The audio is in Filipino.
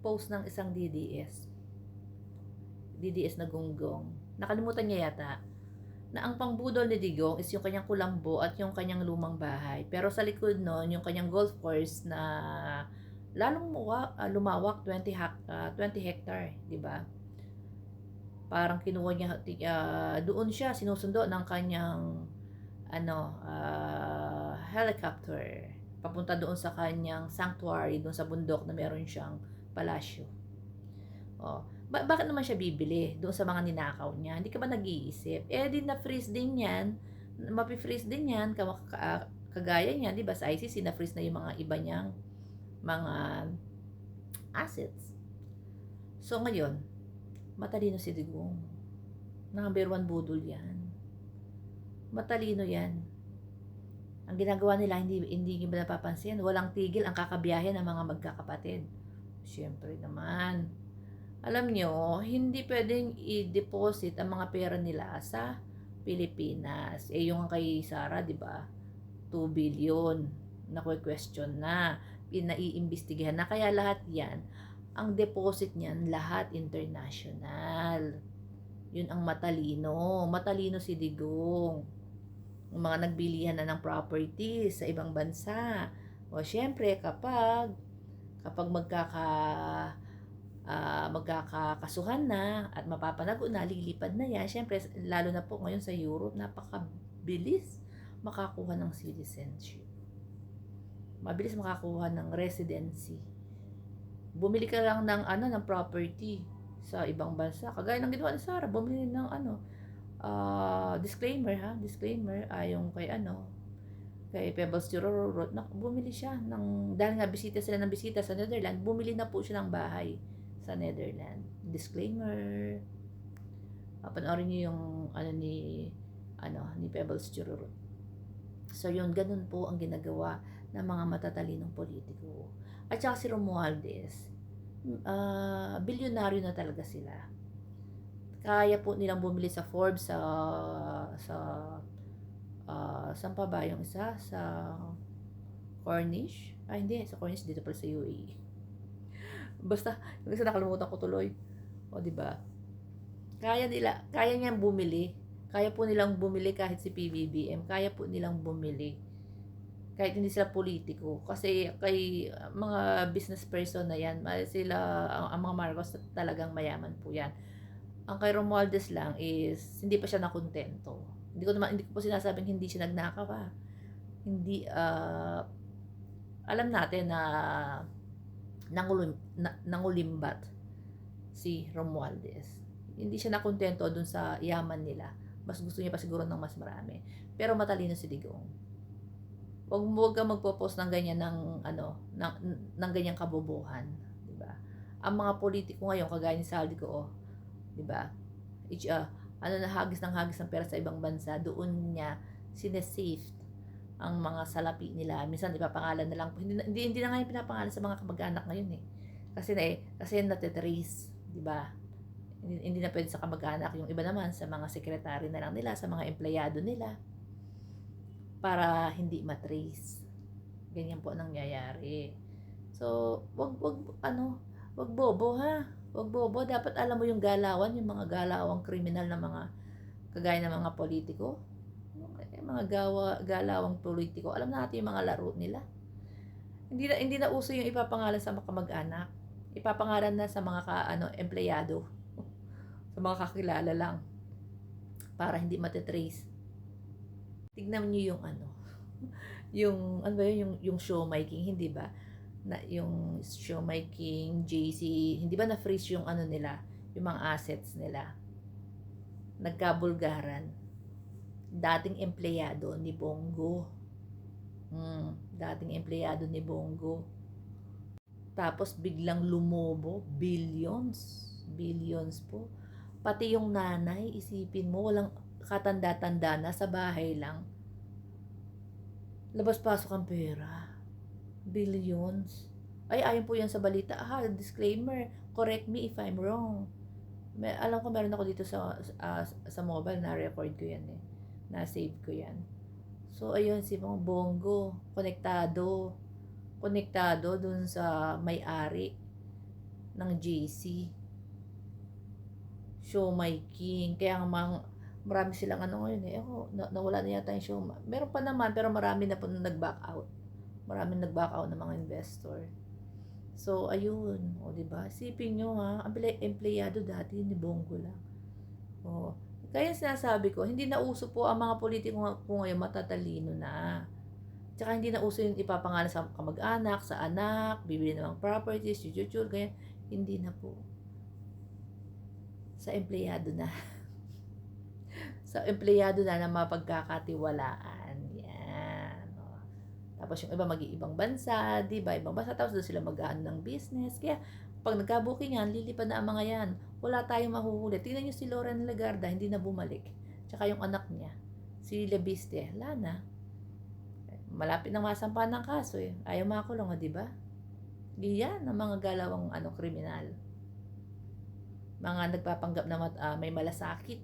post ng isang DDS na gunggong. Nakalimutan niya yata na ang pangbudol ni Digong is yung kanyang kulambo at yung kanyang lumang bahay. Pero sa likod nun, yung kanyang golf course na lalong lumawak 20 hectare, di ba? Parang kinuha niya doon siya sinusundo ng kanyang helicopter papunta doon sa kanyang sanctuary doon sa bundok na meron siyang palasyo. Bakit naman siya bibili doon sa mga ninakaw niya? Hindi ka ba nag-iisip? Di na-freeze din yan. Mapi-freeze din yan. Kagaya niya, di ba, sa ICC, na-freeze na yung mga iba niyang mga assets. So, ngayon, matalino si Digong. Number 1 budol yan. Matalino yan. Ang ginagawa nila, hindi ba napapansin? Walang tigil ang kakabiyahe ng mga magkakapatid. Siyempre naman. Alam nyo, hindi pwedeng i-deposit ang mga pera nila sa Pilipinas. Yung kay Sara, di ba? 2 billion. Question na. Pinaiimbestigahan na. Kaya lahat yan, ang deposit niyan, lahat international. Yun ang matalino. Matalino si Digong. Yung mga nagbilihan na ng property sa ibang bansa. Syempre, kapag magkakasuhan na at mapapanago na, lilipad na yan. Syempre, lalo na po ngayon sa Europe, napakabilis makakuha ng citizenship. Mabilis makakuha ng residency. Bumili ka lang ng property sa ibang bansa. Kagaya ng ginawa ni Sarah, bumili ng disclaimer, yung kay Pebbles Churro, bumili siya dahil nga bisita sila ng bisita sa Netherlands, bumili na po siya ng bahay sa Netherlands. Disclaimer. Panoorin niyo yung ni Pebbles Churro. So yun, ganun po ang ginagawa ng mga matatalinong politiko. At saka si Romualdez, bilyonaryo na talaga sila. Kaya po nilang bumili sa Forbes, saan pa ba yung isa? Sa Cornish? Hindi, sa Cornish dito pala sa UAE. Basta, yung isa nakalimutan ko tuloy. Di ba? Kaya niyang bumili. Kaya po nilang bumili kahit si PBBM. Kaya po nilang bumili. Kahit hindi sila politiko. Kasi kay mga business person na yan, ang mga Marcos talagang mayaman po yan. Ang kay Romualdez lang is hindi pa siya nakontento. Hindi ko po sinasabing hindi siya nagnakaw. Hindi alam natin na nangulimbat si Romualdez. Hindi siya nakontento dun sa yaman nila. Mas gusto niya pa siguro ng mas marami. Pero matalino si Digong. Huwag kang magpo-post ng ganyan ng ganyang kabobohan, di ba? Ang mga politiko ngayon kagaya ni Saldico, di ba? Hagis ng pera sa ibang bansa, doon niya sinesave ang mga salapi nila. Minsan ipapangalan na lang, hindi na ngayon pinapangalan sa mga kamag-anak ngayon kasi natitrace, di ba? Hindi na pwede sa kamag-anak. Yung iba naman sa mga sekretary na lang nila, sa mga empleyado nila, para hindi matrace. Ganyan po nangyayari. So, wag bobo ha. Wag bobo, dapat alam mo yung galawan, yung mga galawang kriminal na mga kagaya ng mga politiko. Mga galawang politiko. Alam natin yung mga laro nila. Hindi na uso yung ipapangalan sa mga kamag-anak. Ipapangalan na sa mga empleyado. Sa mga kakilala lang. Para hindi matitrace. Tignan niyo yung yung show making, hindi ba? Yung show making, JC, hindi ba na-freeze yung nila, yung mga assets nila. Nagkabulgaran. Dating empleyado ni Bongo. Dating empleyado ni Bongo. Tapos biglang lumobo, billions po. Pati yung nanay, isipin mo, walang katanda-tanda na, sa bahay lang. Labas-pasok ang pera. Billions. Ayon po yan sa balita. Disclaimer, correct me if I'm wrong. Alam ko meron ako dito sa mobile, na-record ko yan na-save ko yan. So, ayun, si mga Bongo, konektado dun sa may-ari ng JC. Show My King. Kaya nga marami silang ano ngayon eh. Nawala na yata yung show. Meron pa naman, pero marami na po nag-back out. Marami nag-back out ng mga investor. So, ayun. O, diba? Isipin nyo ha, ang empleyado dati ni Bongo lang. O, kaya sinasabi ko, hindi na uso po ang mga politiko po ngayon matatalino na. Tsaka hindi na uso yung ipapangalan sa kamag-anak, sa anak, bibili ng properties, chuchuchul, kaya hindi na po. Sa empleyado na. Sa empleyado na mapagkakatiwalaan. Yan. O. Tapos yung iba mag-iibang bansa, di ba? Ibang bansa, tapos doon sila mag-ano ng business. Kaya, pag nagka-booking yan, lilipad na ang mga yan. Wala tayong mahuhuli. Tingnan nyo si Lauren Lagarda, hindi na bumalik. Tsaka yung anak niya, si Lebiste, wala na. Malapit nang masampa ng kaso eh. Ayaw makakulong, di ba? Yan ang mga galawang kriminal. Mga nagpapanggap na may malasakit.